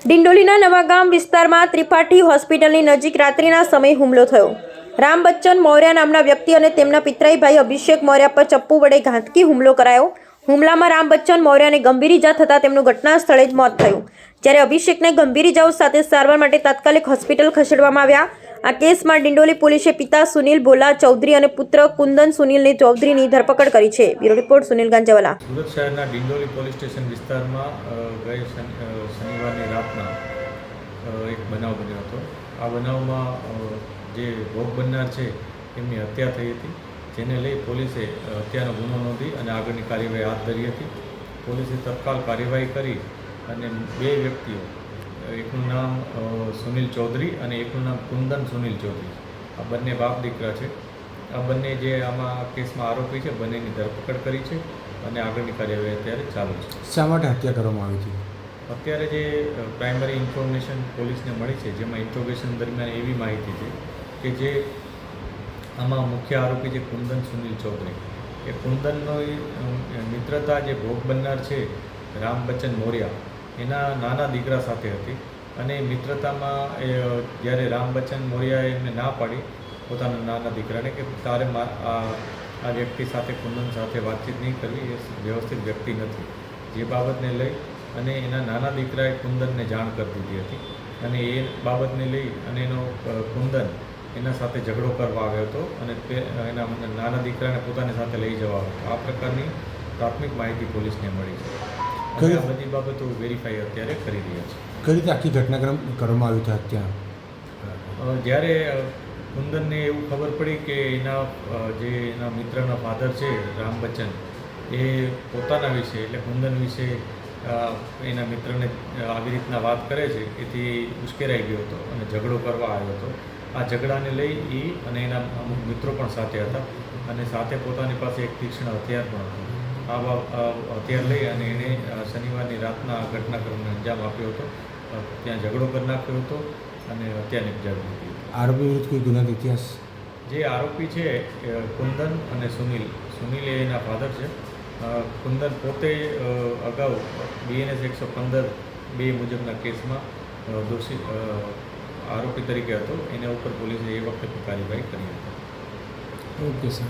ડિંડોલીના નવાગામ વિસ્તારમાં ત્રિપાઠી હોસ્પિટલની નજીક રાત્રિના સમયે હુમલો થયો. રામ બચ્ચન મૌર્ય નામના વ્યક્તિ અને તેમના પિતરાઈ ભાઈ અભિષેક મૌર્ય પર ચપ્પુ વડે ઘાતકી હુમલો કરાયો. હુમલામાં રામ બચ્ચન મૌર્યને ગંભીર ઇજા થતાં તેમનું ઘટના સ્થળે જ મોત થયું, જ્યારે અભિષેકને ગંભીર ઇજાઓ સાથે સારવાર માટે તાત્કાલિક હોસ્પિટલ ખસેડવામાં આવ્યા. આ કેસમાં ડિંડોલી પોલીસે પિતા સુનિલ ભોલા ચૌધરી અને પુત્ર કુંદન સુનિલની ચૌધરીની ધરપકડ કરી છે. Bureau report Sunil Ganjawala. સુરત શહેરના ડિંડોલી પોલીસ સ્ટેશન વિસ્તારમાં ગઈ શનિવારની રાતના એક બનાવ બન્યો હતો. આ બનાવમાં જે ભોગ બનનાર છે એમની હત્યા થઈ હતી, જેને લઈ પોલીસે હત્યાનો ગુનો નોંધી અને આગળની કાર્યવાહી હાથ ધરી હતી. પોલીસે તત્કાલ કાર્યવાહી કરી અને બે વ્યક્તિઓ, એકનું નામ સુનિલ ચૌધરી અને એકનું નામ કુંદન સુનિલ ચૌધરી, આ બંને બાપ દીકરા છે. આ બંને જે આમાં કેસમાં આરોપી છે બંનેની ધરપકડ કરી છે અને આગળની કાર્યવાહી અત્યારે ચાલુ છે. શા માટે હત્યા કરવામાં આવી હતી? અત્યારે જે પ્રાઇમરી ઇન્ફોર્મેશન પોલીસને મળી છે, જેમાં ઇન્ટ્રોગેશન દરમિયાન એવી માહિતી છે કે જે આમાં મુખ્ય આરોપી છે કુંદન સુનિલ ચૌધરી, એ કુંદનનો મિત્રતા જે ભોગ બનનાર છે રામ બચ્ચન મૌર્ય એના નાના દીકરા સાથે હતી. અને મિત્રતામાં જ્યારે રામ બચ્ચન મૌર્યાએ એમને ના પાડી પોતાના નાના દીકરાને કે તારે આ વ્યક્તિ સાથે કુંદન સાથે વાતચીત નહીં કરવી, એ વ્યવસ્થિત વ્યક્તિ નથી, જે બાબતને લઈ અને એના નાના દીકરાએ કુંદનને જાણ કરી દીધી હતી. અને એ બાબતને લઈ અને એનો કુંદન એના સાથે ઝઘડો કરવા આવ્યો હતો અને એના નાના દીકરાને પોતાની સાથે લઈ જવા આવ્યો હતો. આ પ્રકારની પ્રાથમિક માહિતી પોલીસને મળી છે. આ બધી બાબતો વેરીફાઈ અત્યારે કરી રહ્યા છે. કઈ રીતે આખી ઘટનાક્રમ કરવામાં આવી હતી હત્યા? જ્યારે કુંદનને એવું ખબર પડી કે એના મિત્રના ફાધર છે રામ બચ્ચન, એ પોતાના વિશે એટલે કુંદન વિશે એના મિત્રને આવી રીતના વાત કરે છે, એથી ઉશ્કેરાઈ ગયો હતો અને ઝઘડો કરવા આવ્યો હતો. આ ઝઘડાને લઈ એ અને એના અમુક મિત્રો પણ સાથે હતા અને સાથે પોતાની પાસે એક તીક્ષ્ણ હથિયાર પણ હતું. આ હથિયાર લઈ અને એણે શનિવારની રાતના ઘટનાક્રમને અંજામ આપ્યો હતો. ત્યાં ઝઘડો કરી નાખ્યો હતો અને હત્યા નિપજાવી હતી. આરોપી વિરુદ્ધ કોઈ ગુનાહિત ઇતિહાસ? જે આરોપી છે કુંદન અને સુનિલ એ એના ફાધર છે. કુંદન પોતે અગાઉ BNS 115 મુજબના કેસમાં દોષી આરોપી તરીકે હતો. એના ઉપર પોલીસે એ વખતે કાર્યવાહી કરી હતી. Okay sir.